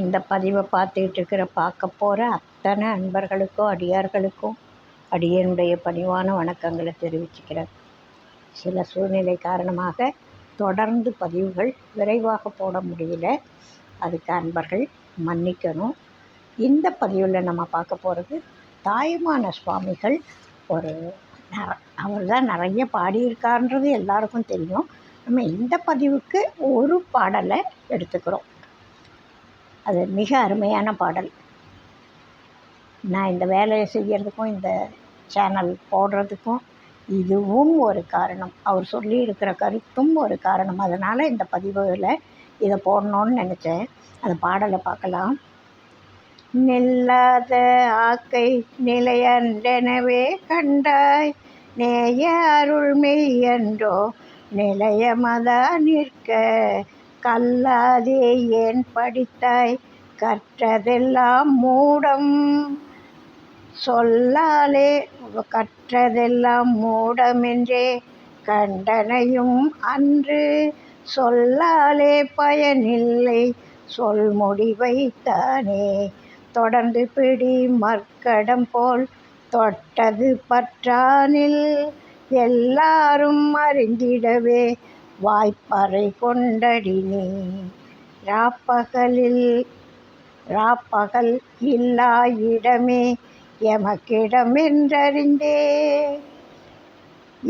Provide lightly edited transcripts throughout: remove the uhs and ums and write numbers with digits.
இந்த பதிவை பார்க்க போகிற அத்தனை அன்பர்களுக்கும் அடியார்களுக்கும் அடியனுடைய பணிவான வணக்கங்களை தெரிவிச்சுக்கிறேன். சில சூழ்நிலை காரணமாக தொடர்ந்து பதிவுகள் விரைவாக போட முடியல, அதுக்கு அன்பர்கள் மன்னிக்கணும். இந்த பதிவில் நம்ம பார்க்க போகிறது தாயுமான சுவாமிகள். அவர் தான் நிறைய பாடியிருக்காருன்றது எல்லாருக்கும் தெரியும். நம்ம இந்த பதிவுக்கு ஒரு பாடலை எடுத்துக்கிறோம். அது மிக அருமையான பாடல். நான் இந்த வேலையை செய்கிறதுக்கும் இந்த சேனல் போடுறதுக்கும் இதுவும் ஒரு காரணம், அவர் சொல்லி இருக்கிற கருத்தும் ஒரு காரணம். அதனால் இந்த பதிவில் இதை போடணும்னு நினச்சேன். அந்த பாடலை பார்க்கலாம். நில்லாத ஆக்கை நிலையன்றெனவே கண்டாய், நேய அருள் மெய்யன்றோ நிலையமதா நிற்க, கல்லாதே ஏன் படித்தாய் கற்றதெல்லாம் மூடம், சொல்லாலே கற்றதெல்லாம் மூடமென்றே கண்டனையும் அன்று, சொல்லாலே பயனில்லை சொல் முடிவைத்தானே, தொடர்ந்து பிடி மற்கடம் போல் தொட்டது பற்றானில், எல்லாரும் அறிந்திடவே வாய்ப்பறை கொண்டடி நீ, ராப்பகல் இல்லா இடமே எமக்கிடமென்றறிந்தே,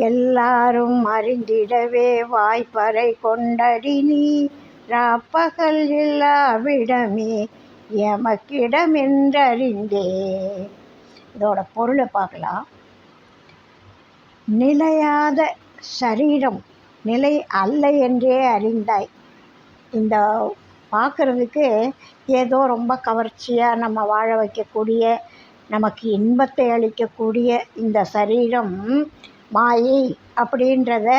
எல்லாரும் அறிந்திடவே வாய்ப்பறை கொண்டடி நீ, ராப்பகல் இல்லாவிடமே எமக்கிடமென்றறிந்தே. இதோட பொருளை பார்க்கலாம். நிலையாத சரீரம் நிலை அல்ல என்றே அறிந்தாய். இந்த பார்க்குறதுக்கு ஏதோ ரொம்ப கவர்ச்சியாக நம்ம வாழ வைக்கக்கூடிய, நமக்கு இன்பத்தை அளிக்கக்கூடிய இந்த சரீரம் மாயை அப்படின்றத,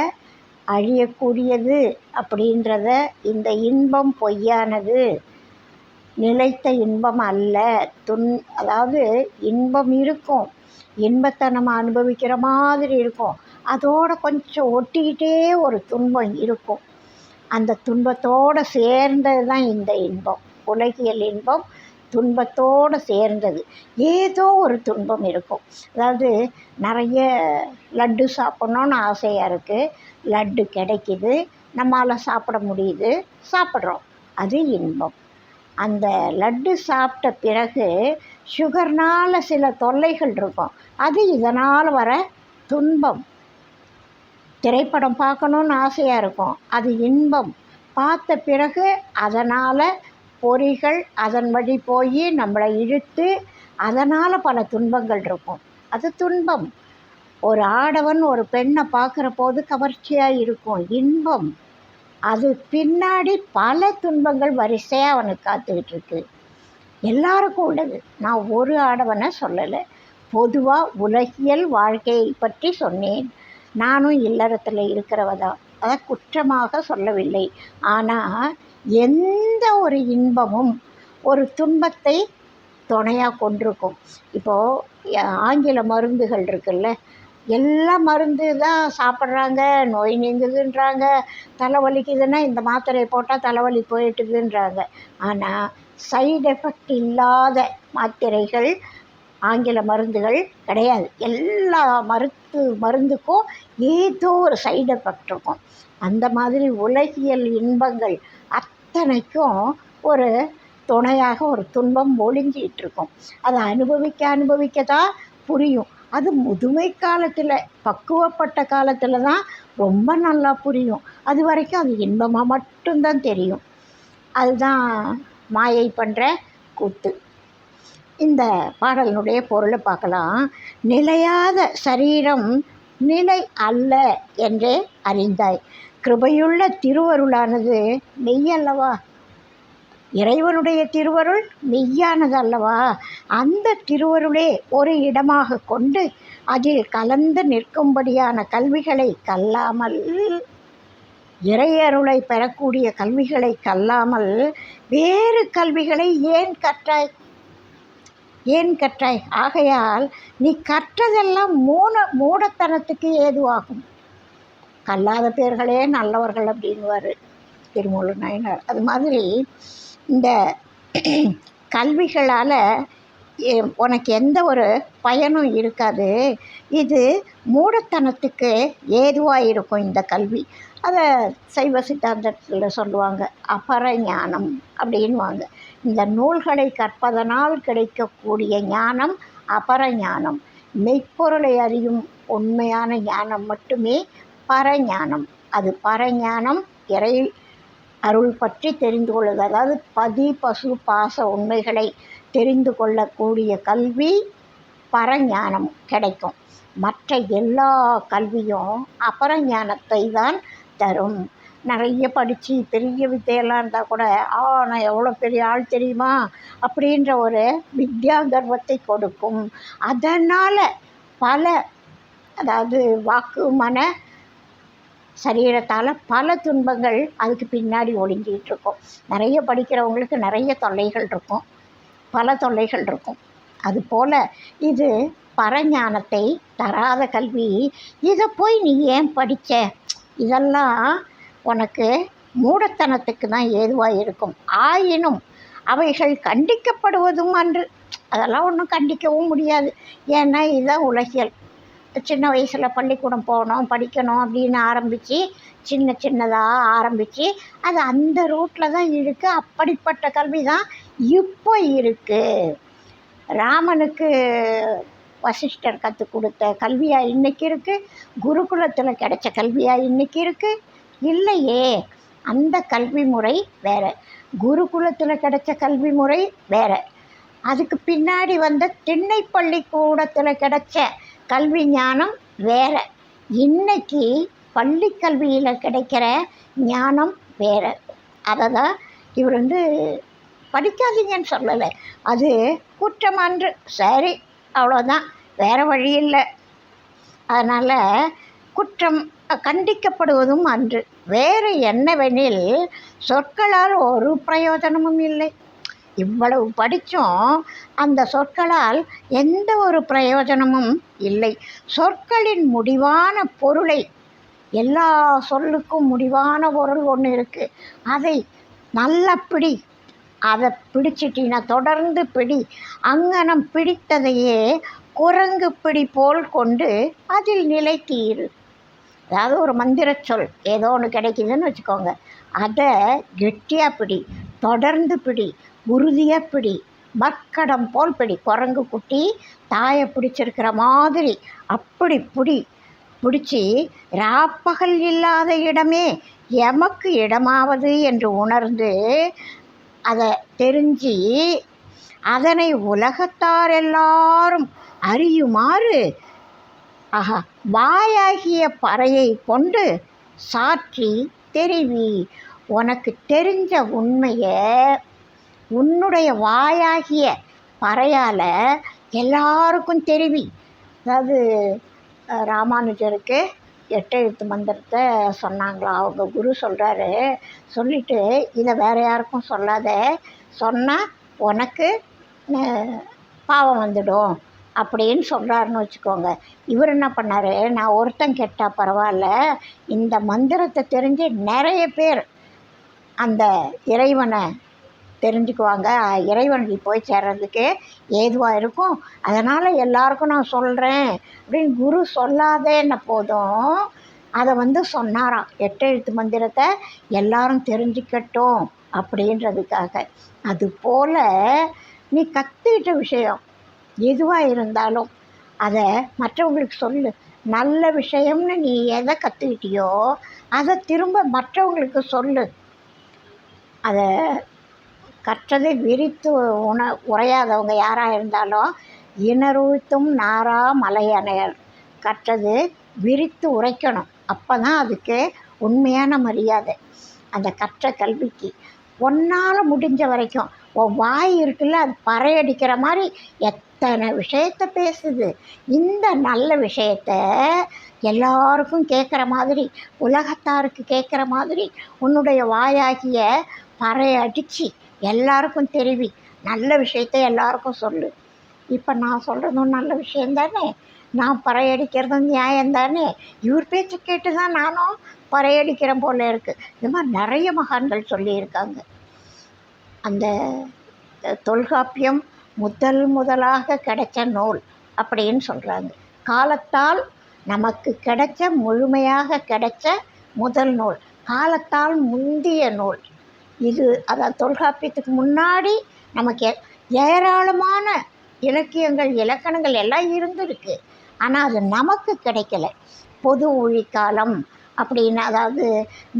அழியக்கூடியது அப்படின்றத, இந்த இன்பம் பொய்யானது, நிலைத்த இன்பம் அல்ல. அதாவது இன்பம் இருக்கும், இன்பத்தை நம்ம அனுபவிக்கிற மாதிரி இருக்கும், அதோடு கொஞ்சம் ஒட்டிக்கிட்டே ஒரு துன்பம் இருக்கும். அந்த துன்பத்தோடு சேர்ந்தது தான் இந்த இன்பம். உலகியல் இன்பம் துன்பத்தோடு சேர்ந்தது. ஏதோ ஒரு துன்பம் இருக்கும். அதாவது நிறைய லட்டு சாப்பிட்ணுன்னு ஆசையாக இருக்குது, லட்டு கிடைக்கிது, நம்மளால் சாப்பிட முடியுது, சாப்பிட்றோம், அது இன்பம். அந்த லட்டு சாப்பிட்ட பிறகு சுகர்னால் சில தொல்லைகள் இருக்கும், அது இதனால் வர துன்பம். திரைப்படம் பார்க்கணுன்னு ஆசையாக இருக்கும், அது இன்பம். பார்த்த பிறகு அதனால் பொறிகள் அதன் வழி போய் நம்மளை இழுத்து அதனால் பல துன்பங்கள் இருக்கும், அது துன்பம். ஒரு ஆடவன் ஒரு பெண்ணை பார்க்குற போது கவர்ச்சியாக இருக்கும், இன்பம். அது பின்னாடி பல துன்பங்கள் வரிசையாக அவனுக்கு காத்துக்கிட்டு இருக்கு. எல்லாருக்கும் உள்ளது. நான் ஒரு ஆடவனை சொல்லலை, பொதுவாக உலகியல் வாழ்க்கையை பற்றி சொன்னேன். நானும் இல்லறத்தில் இருக்கிறவ தான், அதை குற்றமாக சொல்லவில்லை. ஆனால் எந்த ஒரு இன்பமும் ஒரு துன்பத்தை துணையாக கொண்டிருக்கும். இப்போது ஆங்கில மருந்துகள் இருக்குல்ல, எல்லா மருந்து தான் சாப்பிட்றாங்க, நோய் நீங்குதுன்றாங்க, தலைவலிக்குதுன்னா இந்த மாத்திரையை போட்டால் தலைவலி போயிட்டுதுன்றாங்க. ஆனால் சைடு எஃபெக்ட் இல்லாத மாத்திரைகள், ஆங்கில மருந்துகள் கிடையாது. எல்லா மருந்துக்கும் ஏதோ ஒரு சைடு எஃபெக்ட் இருக்கும். அந்த மாதிரி உலகியல் இன்பங்கள் அத்தனைக்கும் ஒரு துணையாக ஒரு துன்பம் ஒளிஞ்சிகிட்டு இருக்கும். அதை அனுபவிக்க தான் புரியும். அது முதுமை காலத்தில், பக்குவப்பட்ட காலத்தில் தான் ரொம்ப நல்லா புரியும். அது வரைக்கும் அது இன்பமாக மட்டும்தான் தெரியும். அதுதான் மாயை பண்ணுற கூத்து. இந்த பாடலினுடைய பொருளை பார்க்கலாம். நிலையாத சரீரம் நிலை அல்ல என்றே அறிந்தாய். கிருபையுள்ள திருவருளானது மெய்யல்லவா? இறைவனுடைய திருவருள் மெய்யானது அல்லவா? அந்த திருவருளே ஒரு இடமாக கொண்டு அதில் கலந்து நிற்கும்படியான கல்விகளை கல்லாமல், இறையருளை பெறக்கூடிய கல்விகளை கல்லாமல் வேறு கல்விகளை ஏன் கற்றாய்? ஆகையால் நீ கற்றதெல்லாம் மூடத்தனத்துக்கு ஏதுவாகும். கல்லாத பேர்களே நல்லவர்கள் அப்படின்வார் திருமூலர் நாயனார். அது மாதிரி இந்த கல்விகளால் உனக்கு எந்த ஒரு பயனும் இருக்காது. இது மூடத்தனத்துக்கு ஏதுவாக இருக்கும் இந்த கல்வி. அதை சைவ சித்தாந்தத்தில் சொல்லுவாங்க, அபர ஞானம் அப்படின்வாங்க. இந்த நூல்களை கற்பதனால் கிடைக்கக்கூடிய ஞானம் அபர ஞானம். மெய்ப்பொருளை அறியும் உண்மையான ஞானம் மட்டுமே பரஞானம். அது பரஞானம், இறை அருள் பற்றி தெரிந்து கொள்வது. அதாவது பதி பசு பாச உண்மைகளை தெரிந்து கொள்ளக்கூடிய கல்வி பரஞானம் கிடைக்கும். மற்ற எல்லா கல்வியும் அபரஞானத்தை தான் தரும். நிறைய படித்து பெரிய வித்தையெல்லாம் இருந்தால் கூட நான் எவ்வளோ பெரிய ஆள் தெரியுமா அப்படின்ற ஒரு வித்யா கர்வத்தை கொடுக்கும். அதனால் பல, அதாவது வாக்கு மன சரீரத்தால் பல துன்பங்கள் அதுக்கு பின்னாடி ஒளிஞ்சிகிட்டு இருக்கும். நிறைய படிக்கிறவங்களுக்கு நிறைய தொல்லைகள் இருக்கும், பல தொல்லைகள் இருக்கும். அதுபோல் இது பரஞானத்தை தராத கல்வி. இதை போய் நீ ஏன் படித்த? இதெல்லாம் உனக்கு மூடத்தனத்துக்கு தான் ஏதுவாக இருக்கும். ஆயினும் அவைகள் கண்டிக்கப்படுவதும் அன்று. அதெல்லாம் ஒன்றும் கண்டிக்கவும் முடியாது. ஏன்னா இதுதான் உலகியல். சின்ன வயசில் பள்ளிக்கூடம் போகணும், படிக்கணும் அப்படின்னு ஆரம்பித்து சின்னதாக ஆரம்பித்து அது அந்த ரூட்டில் தான் இருக்குது. அப்படிப்பட்ட கல்வி தான் இப்போ இருக்குது. ராமனுக்கு வசிஷ்டர் கற்றுக் கொடுத்த கல்வியாக இன்றைக்கி இருக்குது? குருகுலத்தில் கிடைச்ச கல்வியாக இன்றைக்கி இருக்குது? இல்லையே. அந்த கல்வி முறை வேறு, குருகுலத்தில் கிடைச்ச கல்வி முறை வேறு. அதுக்கு பின்னாடி வந்த திண்ணை பள்ளிக்கூடத்தில் கிடைச்ச கல்வி ஞானம் வேறு. இன்றைக்கி பள்ளி கல்வியில் கிடைக்கிற ஞானம் வேறு. அதை தான் இவர் படிக்காதீங்கன்னு சொல்லலை, அது குற்றமன்று. சரி, அவ்வளோதான், வேறு வழி இல்லை. அதனால் குற்றம் கண்டிக்கப்படுவதும் அன்று. வேறு என்னவெனில் சொற்களால் ஒரு பிரயோஜனமும் இல்லை. இவ்வளவு படித்தும் அந்த சொற்களால் எந்த ஒரு பிரயோஜனமும் இல்லை. சொற்களின் முடிவான பொருளை, எல்லா சொல்லுக்கும் முடிவான பொருள் ஒன்று இருக்குது, அதை நல்லா பிடி. அதை பிடிச்சிட்டினா தொடர்ந்து பிடி. அங்கனம் பிடித்ததையே குரங்கு பிடி போல் கொண்டு அதில் நிலைத்தீரு. அதாவது ஒரு மந்திர சொல் ஏதோ ஒன்று கிடைக்குதுன்னு வச்சுக்கோங்க, அதை கெட்டியாக பிடி, தொடர்ந்து பிடி, உறுதியாக பிடி, மர்க்கடம் போல் பிடி. குரங்கு குட்டி தாயை பிடிச்சிருக்கிற மாதிரி அப்படி பிடிச்சி ராப்பகல் இல்லாத இடமே எமக்கு இடமாவது என்று உணர்ந்து அதை தெரிஞ்சு அதனை உலகத்தார் எல்லாரும் அறியுமாறு வாயாகிய பறையை கொண்டு சாற்றி தெரிவி. உனக்கு தெரிஞ்ச உண்மையை உன்னுடைய வாயாகிய பறையால் எல்லாருக்கும் தெரிவி. அதாவது ராமானுஜருக்கு 8 எழுத்து மந்திரத்தை சொன்னாங்களா, அவங்க குரு சொல்கிறாரு, சொல்லிவிட்டு இதை வேறு யாருக்கும் சொல்லாத, சொன்னால் உனக்கு பாவம் வந்துடும் அப்படின்னு சொல்கிறாருன்னு வச்சுக்கோங்க. இவர் என்ன பண்ணார், நான் ஒருத்தன் கேட்டால் பரவாயில்ல, இந்த மந்திரத்தை தெரிஞ்சு நிறைய பேர் அந்த இறைவனை தெரிஞ்சுக்குவாங்க, இறைவனுக்கு போய் சேர்றதுக்கு ஏதுவாக இருக்கும், அதனால் எல்லாருக்கும் நான் சொல்கிறேன் அப்படின்னு குரு சொல்லாதேன்ன போதும் அதை சொன்னாராம். 8 எழுத்து மந்திரத்தை எல்லாரும் தெரிஞ்சுக்கட்டும் அப்படின்றதுக்காக. அதுபோல் நீ கற்றுக்கிட்ட விஷயம் எதுவாக இருந்தாலும் அதை மற்றவங்களுக்கு சொல்லு. நல்ல விஷயம்னு நீ எதை கற்றுக்கிட்டியோ அதை திரும்ப மற்றவங்களுக்கு சொல்லு. அதை கற்றதை விரித்து உரையாதவங்க யாராக இருந்தாலும் இனருத்தும் நாரா மலையணையர். கற்றது விரித்து உரைக்கணும், அப்போ தான் அதுக்கு உண்மையான மரியாதை. அந்த கற்ற கல்விக்கு ஒன்றால் முடிஞ்ச வரைக்கும் உன் வாய் இருக்குல்ல, அது பறையடிக்கிற மாதிரி எத்தனை விஷயத்தை பேசுது. இந்த நல்ல விஷயத்த எல்லாருக்கும் கேட்குற மாதிரி, உலகத்தாருக்கு கேட்குற மாதிரி உன்னுடைய வாயாகிய பறையடித்து எல்லாருக்கும் தெரிவி. நல்ல விஷயத்தை எல்லாருக்கும் சொல்லு. இப்போ நான் சொல்கிறதும் நல்ல விஷயந்தானே, நான் பறையடிக்கிறதும் நியாயந்தானே. இவர் பேச்சு கேட்டு தான் நானும் பறையடிக்கிறேன் போல இருக்குது. இது மாதிரி நிறைய மகான்கள் சொல்லியிருக்காங்க. அந்த தொல்காப்பியம் முதலாக கிடைச்ச நூல் அப்படின்னு சொல்கிறாங்க. காலத்தால் நமக்கு கிடைச்ச முழுமையாக கிடைச்ச முதல் நூல், காலத்தால் முந்திய நூல் இது. அதாவது தொல்காப்பியத்துக்கு முன்னாடி நமக்கு ஏராளமான இலக்கியங்கள் இலக்கணங்கள் எல்லாம் இருந்திருக்கு. ஆனால் அது நமக்கு கிடைக்கல. பொது ஊழிக்காலம் அப்படின்னு, அதாவது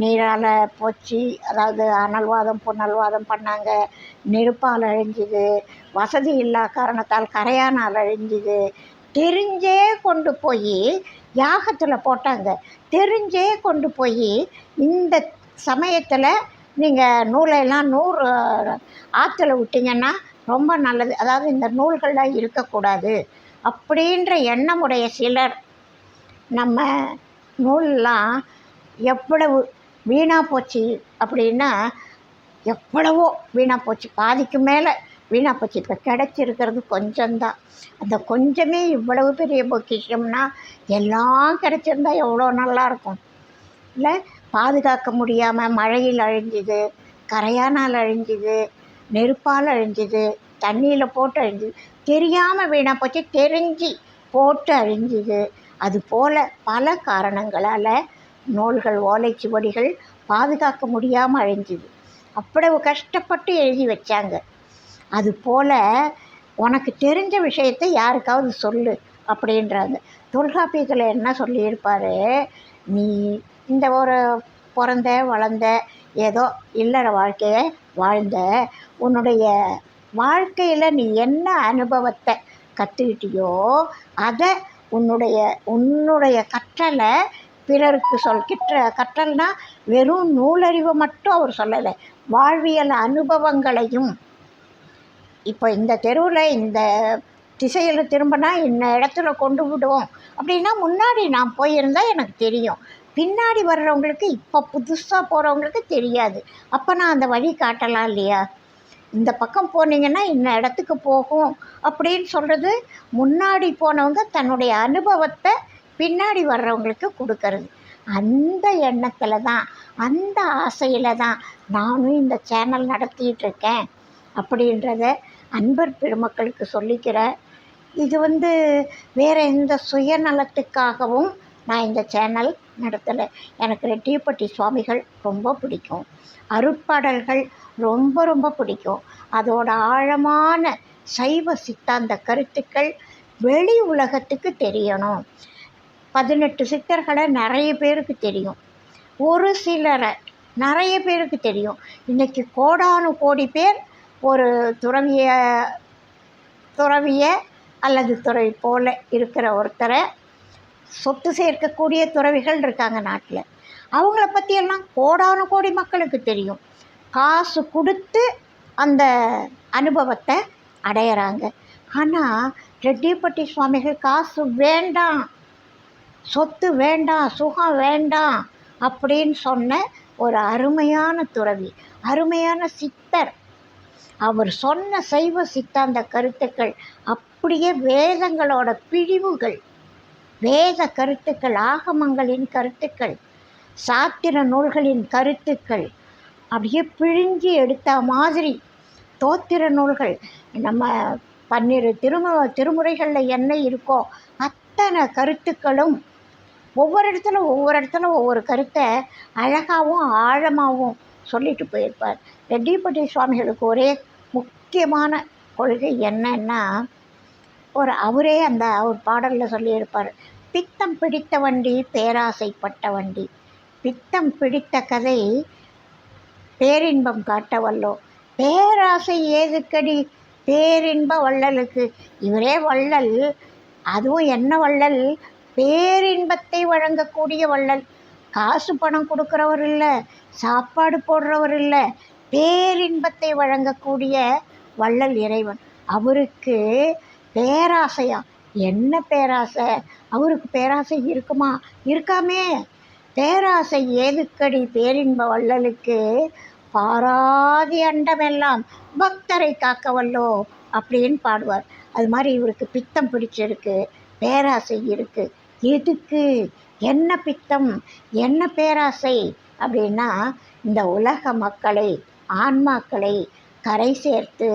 நீரால் போச்சு, அதாவது அனல்வாதம் புனல்வாதம் பண்ணாங்க, நெருப்பால் அழிஞ்சுது, வசதி இல்லா காரணத்தால் கரையானால் அழிஞ்சுது, தெரிஞ்சே கொண்டு போய் யாகத்தில் போட்டாங்க. தெரிஞ்சே கொண்டு போய் இந்த சமயத்தில் நீங்கள் நூலையெல்லாம் ஆற்றுல விட்டிங்கன்னா ரொம்ப நல்லது, அதாவது இந்த நூல்கள்லாம் இருக்கக்கூடாது அப்படின்ற எண்ணமுடைய சிலர் நம்ம நூல்லாம் எவ்வளவு வீணாக போச்சு அப்படின்னா எவ்வளவோ வீணாக போச்சு, பாதிக்கு மேலே வீணாக போச்சு. இப்போ கிடச்சிருக்கிறது கொஞ்சம்தான். அந்த கொஞ்சமே இவ்வளவு பெரிய பொக்கிஷம்னா எல்லாம் கிடச்சிருந்தா எவ்வளோ நல்லாயிருக்கும் இல்லை? பாதுகாக்க முடியாமல் மழையில் அழிஞ்சுது, கரையானால் அழிஞ்சுது, நெருப்பால் அழிஞ்சுது, தண்ணியில் போட்டு அழிஞ்சுது, தெரியாமல் வீணாக போச்சு, தெரிஞ்சு போட்டு அழிஞ்சுது. அதுபோல் பல காரணங்களால் நூல்கள் ஓலைச்சுவடிகள் பாதுகாக்க முடியாமல் அழிஞ்சுது. அவ்வளவு கஷ்டப்பட்டு எழுதி வச்சாங்க. அதுபோல் உனக்கு தெரிஞ்ச விஷயத்தை யாருக்காவது சொல்லு அப்படின்றாங்க. தொல்காப்பியத்தில் என்ன சொல்லியிருப்பார், நீ இந்த ஒரு பிறந்த வளர்ந்த ஏதோ இல்லற வாழ்க்கையை வாழ்ந்த, உன்னுடைய வாழ்க்கையில் நீ என்ன அனுபவத்தை கற்றுக்கிட்டியோ அதை உன்னுடைய கற்றலை பிறருக்கு கற்றல்னா வெறும் நூலறிவை மட்டும் அவர் சொல்லலை, வாழ்வியல் அனுபவங்களையும். இப்போ இந்த தெருவில் இந்த திசையில் திரும்பினா இந்த இடத்துல கொண்டு விடுவோம் அப்படின்னா முன்னாடி நான் போயிருந்தால் எனக்கு தெரியும், பின்னாடி வர்றவங்களுக்கு இப்போ புதுசாக போகிறவங்களுக்கு தெரியாது. அப்போ நான் அந்த வழி காட்டலாம் இல்லையா? இந்த பக்கம் போனீங்கன்னா இந்த இடத்துக்கு போகும் அப்படின்னு சொல்கிறது முன்னாடி போனவங்க தன்னுடைய அனுபவத்தை பின்னாடி வர்றவங்களுக்கு கொடுக்கறது. அந்த எண்ணத்தில் தான், அந்த ஆசையில் தான் நானும் இந்த சேனல் நடத்திகிட்ருக்கேன் அப்படின்றத அன்பர் பெருமக்களுக்கு சொல்லிக்கிறேன். இது வேறு எந்த சுயநலத்துக்காகவும் நான் இந்த சேனல் நடத்தலை. எனக்கு ரெட்டியப்பட்டி சுவாமிகள் ரொம்ப பிடிக்கும், அருட்பாடல்கள் ரொம்ப ரொம்ப பிடிக்கும். அதோட ஆழமான சைவ சித்தாந்த கருத்துக்கள் வெளி உலகத்துக்கு தெரியணும். 18 சித்தர்களை நிறைய பேருக்கு தெரியும், ஒரு சிலரை நிறைய பேருக்கு தெரியும். இன்றைக்கி கோடானு கோடி பேர் ஒரு துறவிய அல்லது துறவி போல் இருக்கிற ஒருத்தரை சொத்து சேர்க்கக்கூடிய துறவிகள் இருக்காங்க நாட்டில். அவங்கள பற்றியெல்லாம் கோடானு கோடி மக்களுக்கு தெரியும். காசு கொடுத்து அந்த அனுபவத்தை அடையிறாங்க. ஆனால் ரெட்டியப்பட்டி சுவாமிகள் காசு வேண்டாம், சொத்து வேண்டாம், சுகம் வேண்டாம் அப்படின்னு சொன்ன ஒரு அருமையான துறவி, அருமையான சித்தர். அவர் சொன்ன சைவ சித்தாந்த கருத்துக்கள் அப்படியே வேதங்களோட பிழிவுகள், வேத கருத்துக்கள், ஆகமங்களின் கருத்துக்கள், சாத்திர நூல்களின் கருத்துக்கள் அப்படியே பிழிஞ்சி எடுத்த மாதிரி. தோத்திர நூல்கள், நம்ம 12 திருமுறைகளில் என்ன இருக்கோ அத்தனை கருத்துக்களும் ஒவ்வொரு இடத்துல ஒவ்வொரு கருத்தை அழகாகவும் ஆழமாகவும் சொல்லிட்டு போயிருப்பார். ரெட்டியப்பட்டி சுவாமிகளுக்கு ஒரே முக்கியமான கொள்கை என்னன்னா, அவரே அவர் பாடலில் சொல்லியிருப்பார், பித்தம் பிடித்த வண்டி பேராசைப்பட்ட வண்டி, பித்தம் பிடித்த கதை பேரின்பம் காட்ட வல்லோ, பேராசை ஏதுக்கடி பேரின்ப வள்ளலுக்கு. இவரே வள்ளல், அதுவும் என்ன வள்ளல், பேரின்பத்தை வழங்கக்கூடிய வள்ளல். காசு பணம் கொடுக்குறவர் இல்லை, சாப்பாடு போடுறவர் இல்லை, பேரின்பத்தை வழங்கக்கூடிய வள்ளல் இறைவன். அவருக்கு பேராசையா? என்ன பேராசை? அவருக்கு பேராசை இருக்குமா? இருக்காமே. பேராசை ஏதுக்கடி பேரின்ப வள்ளலுக்கு, பாராதி அண்டமெல்லாம் பக்தரை காக்க வல்லோ அப்படின்னு பாடுவார். அது மாதிரி இவருக்கு பித்தம் பிடிச்சிருக்கு, பேராசை இருக்குது. எதுக்கு? என்ன பித்தம், என்ன பேராசை அப்படின்னா, இந்த உலக மக்களை, ஆன்மாக்களை கரை சேர்த்து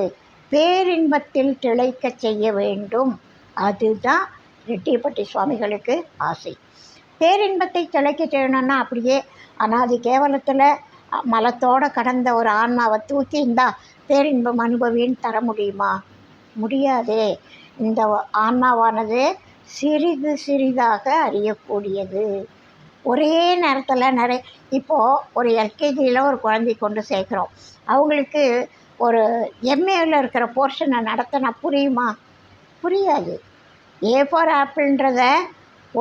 பேரின்பத்தில் திளைக்கச் செய்ய வேண்டும். அதுதான் ரெட்டியப்பட்டி சுவாமிகளுக்கு ஆசை. பேரின்பத்தை திளைக்க செய்யணும்னா அப்படியே அனாதி கேவலத்தில் மலத்தோடு கடந்த ஒரு ஆன்மாவை தூக்கி இந்தா பேரின்பம் அனுபவின்னு தர முடியுமா? முடியாதே. இந்த ஆன்மாவானது சிறிது சிறிதாக அறியக்கூடியது. ஒரே நேரத்தில் இப்போது ஒரு எல்கேஜியில் ஒரு குழந்தை கொண்டு சேர்க்குறோம். அவங்களுக்கு ஒரு எம்ஏவில் இருக்கிற போர்ஷனை நடத்தினா புரியுமா? புரியாது. ஏ ஃபார் ஆப்பிள்ன்றத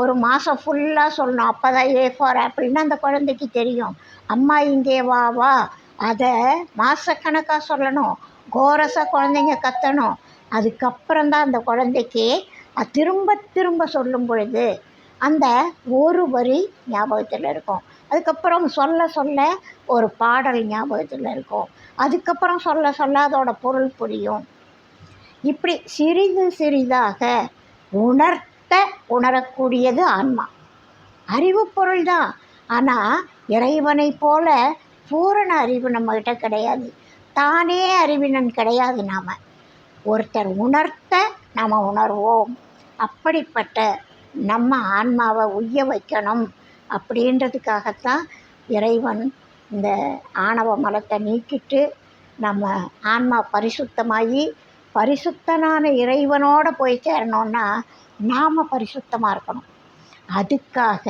ஒரு மாதம் ஃபுல்லாக சொல்லணும். அப்போ தான் ஏ ஃபார் ஆப்பிள்னு அந்த குழந்தைக்கு தெரியும். அம்மா இங்கே வா வா அதை மாதக்கணக்காக சொல்லணும். கோரஸாக குழந்தைங்க கத்தணும். அதுக்கப்புறம்தான் அந்த குழந்தைக்கு திரும்ப திரும்ப சொல்லும் பொழுது அந்த ஒரு வரி ஞாபகத்தில் இருக்கும். அதுக்கப்புறம் சொல்ல சொல்ல ஒரு பாடல் ஞாபகத்தில் இருக்கும். அதுக்கப்புறம் சொல்ல சொல்ல அதோட பொருள் புரியும். இப்படி சிறிது சிறிதாக உணரக்கூடியது ஆன்மா. அறிவு பொருள் தான். ஆனால் இறைவனை போல பூரண அறிவு நம்மகிட்ட கிடையாது. தானே அறிவினன் கிடையாது. நாம் ஒருத்தர் உணர்த்த நாம் உணர்வோம். அப்படிப்பட்ட நம்ம ஆன்மாவை உய்ய வைக்கணும். அப்படின்றதுக்காகத்தான் இறைவன் இந்த ஆணவ மலத்தை நீக்கிட்டு நம்ம ஆன்மா பரிசுத்தமாகி பரிசுத்தனான இறைவனோடு போய் சேரணுன்னா நாம் பரிசுத்தமாக இருக்கணும். அதுக்காக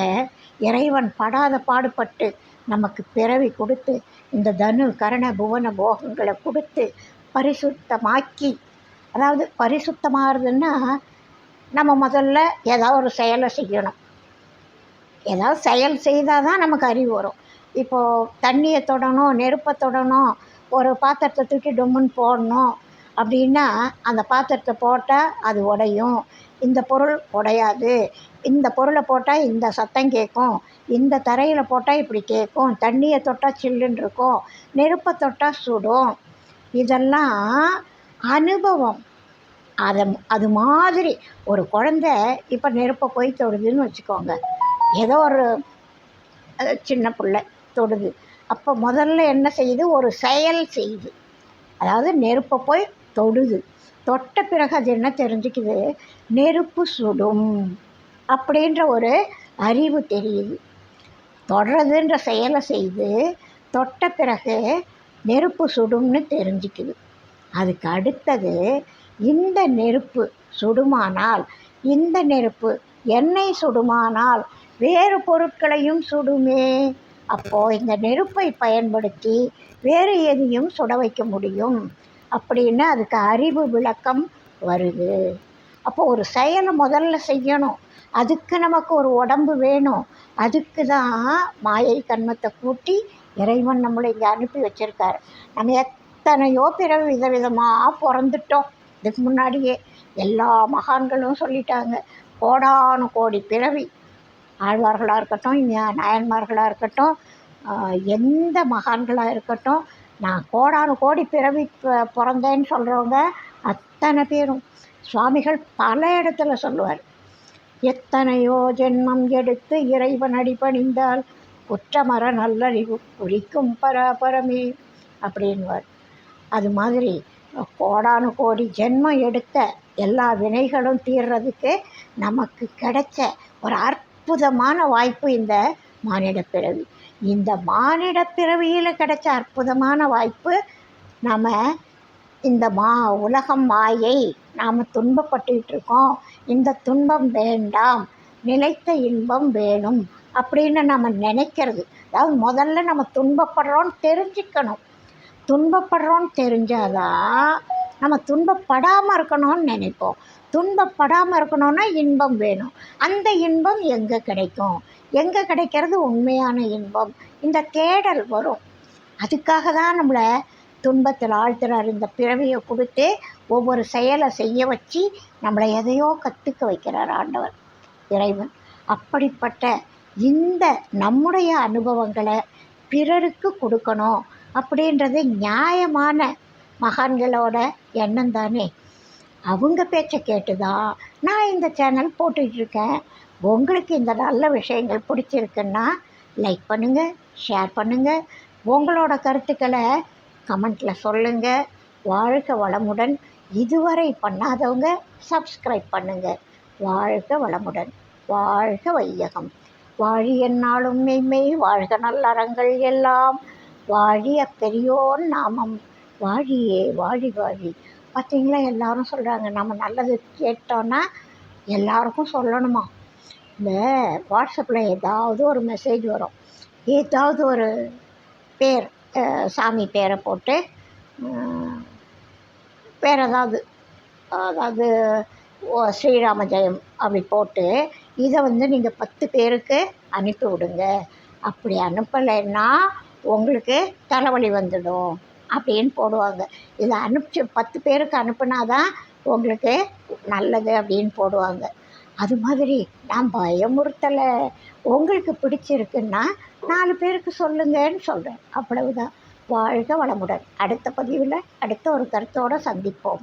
இறைவன் படாத பாடுபட்டு நமக்கு பிறவி கொடுத்து இந்த தனு கரண புவன போகங்களை கொடுத்து பரிசுத்தமாக்கி, அதாவது பரிசுத்தமாகிறதுன்னா நம்ம முதல்ல ஏதாவது ஒரு செயலை செய்யணும். ஏதாவது செயல் செய்தால் தான் நமக்கு அறிவு வரும். இப்போது தண்ணியை தொடணும், நெருப்பை தொடணும், ஒரு பாத்திரத்தை தூக்கி டொம்முன்னு போடணும் அப்படின்னா அந்த பாத்திரத்தை போட்டால் அது உடையும். இந்த பொருள் உடையாது. இந்த பொருளை போட்டால் இந்த சத்தம் கேட்கும். இந்த தரையில் போட்டால் இப்படி கேட்கும். தண்ணியை தொட்டால் சில்லுன்னு இருக்கும். நெருப்பை தொட்டால் சுடும். இதெல்லாம் அனுபவம். அது மாதிரி ஒரு குழந்தை இப்போ நெருப்பை போய் தொடுதுன்னு வச்சுக்கோங்க. ஏதோ ஒரு சின்ன பிள்ளை தொடுது. அப்போ முதல்ல என்ன செய்யுது? ஒரு செயல் செய்யுது. அதாவது நெருப்பை போய் தொடுது. தொட்ட பிறகு அது என்ன தெரிஞ்சுக்குது? நெருப்பு சுடும் அப்படின்ற ஒரு அறிவு தெரியுது. தொடர்றதுன்ற செயலை செய்து தொட்ட பிறகு நெருப்பு சுடும்னு தெரிஞ்சுக்குது. அதுக்கு அடுத்தது இந்த நெருப்பு சுடுமானால், இந்த நெருப்பு எண்ணெய் சுடுமானால் வேறு பொருட்களையும் சுடுமே. அப்போது இந்த நெருப்பை பயன்படுத்தி வேறு எதையும் சுட வைக்க முடியும் அப்படின்னு அதுக்கு அறிவு விளக்கம் வருது. அப்போ ஒரு செயலை முதல்ல செய்யணும். அதுக்கு நமக்கு ஒரு உடம்பு வேணும். அதுக்கு தான் மாயை கண்மத்தை கூட்டி இறைவன் நம்மளை இங்கே அனுப்பி வச்சுருக்காரு. நம்ம எத்தனையோ பிறவி விதவிதமாக பிறந்துட்டோம். இதுக்கு முன்னாடியே எல்லா மகான்களும் சொல்லிட்டாங்க. கோடானு கோடி பிறவி, ஆழ்வார்களாக இருக்கட்டும், நாயன்மார்களாக இருக்கட்டும், எந்த மகான்களாக இருக்கட்டும், நான் கோடானு கோடி பிறவி பிறந்தேன்னு சொல்கிறவங்க அத்தனை பேரும் சுவாமிகள் பல இடத்துல சொல்லுவார். எத்தனையோ ஜென்மம் எடுத்து இறைவன் அடிபணிந்தால் குற்றமற நல்லறிவு குறிக்கும் பராபரமே அப்படின்வார். அது மாதிரி கோடானு கோடி ஜென்மம் எடுத்த எல்லா வினைகளும் தீர்றதுக்கு நமக்கு கிடைச்ச ஒரு அற்புதமான வாய்ப்பு இந்த மானிட பிறவி. இந்த மானிட பிறவியில் கிடைச்ச அற்புதமான வாய்ப்பு. நம்ம இந்த உலகம் மாயை, நாம் துன்பப்பட்டுக்கிட்டு இருக்கோம். இந்த துன்பம் வேண்டாம், நிலைத்த இன்பம் வேணும் அப்படின்னு நம்ம நினைக்கிறது. அதாவது முதல்ல நம்ம துன்பப்படுறோன்னு தெரிஞ்சுக்கணும். துன்பப்படுறோன்னு தெரிஞ்சாதான் நம்ம துன்பப்படாமல் இருக்கணும்னு நினைப்போம். துன்பப்படாமல் இருக்கணும்னா இன்பம் வேணும். அந்த இன்பம் எங்கே கிடைக்கும்? எங்கே கிடைக்கிறது உண்மையான இன்பம்? இந்த தேடல் வரும். அதுக்காக தான் நம்மளை துன்பத்தில் ஆழ்த்துறார். இந்த பிறவியை கொடுத்து ஒவ்வொரு செயலை செய்ய வச்சு நம்மளை எதையோ கற்றுக்க வைக்கிறார் ஆண்டவர் இறைவன். அப்படிப்பட்ட இந்த நம்முடைய அனுபவங்களை பிறருக்கு கொடுக்கணும் அப்படின்றது நியாயமான மகான்களோட எண்ணம் தானே. அவங்க பேச்சை கேட்டு தான் நான் இந்த சேனல் போட்டுட்ருக்கேன். உங்களுக்கு இந்த நல்ல விஷயங்கள் பிடிச்சிருக்குன்னா லைக் பண்ணுங்கள், ஷேர் பண்ணுங்கள், உங்களோட கருத்துக்களை கமெண்ட்டில் சொல்லுங்கள். வாழ்க வளமுடன். இதுவரை பண்ணாதவங்க சப்ஸ்கிரைப் பண்ணுங்கள். வாழ்க வளமுடன், வாழ்க வையகம், வாழி எந்நாளும் மெய்மெய் வாழ்க நல்லறங்கள் எல்லாம், வாழிய பெரியோன் நாமம் வாழியே வாழி வாழி. பார்த்தீங்களா, எல்லாரும் சொல்கிறாங்க நம்ம நல்லது கேட்டோன்னா எல்லாருக்கும் சொல்லணுமா. இந்த வாட்ஸ்அப்பில் ஏதாவது ஒரு மெசேஜ் வரும், ஏதாவது ஒரு பேர், சாமி பேரை போட்டு வேறு அதாவது ஸ்ரீராம ஜெயம் அப்படி போட்டு இதை நீங்கள் 10 பேருக்கு அனுப்பி விடுங்க. அப்படி அனுப்பலைன்னா உங்களுக்கு தலைவலி வந்துடும் அப்படின்னு போடுவாங்க. இதை 10 பேருக்கு அனுப்புனா தான் உங்களுக்கு நல்லது அப்படின்னு போடுவாங்க. அது மாதிரி நான் பயமுறுத்தலை. உங்களுக்கு பிடிச்சிருக்குன்னா 4 பேருக்கு சொல்லுங்கன்னு சொல்கிறேன், அவ்வளவுதான். வாழ்க வளமுடன். அடுத்த பதிவில் அடுத்த ஒரு கருத்தோடு சந்திப்போம்.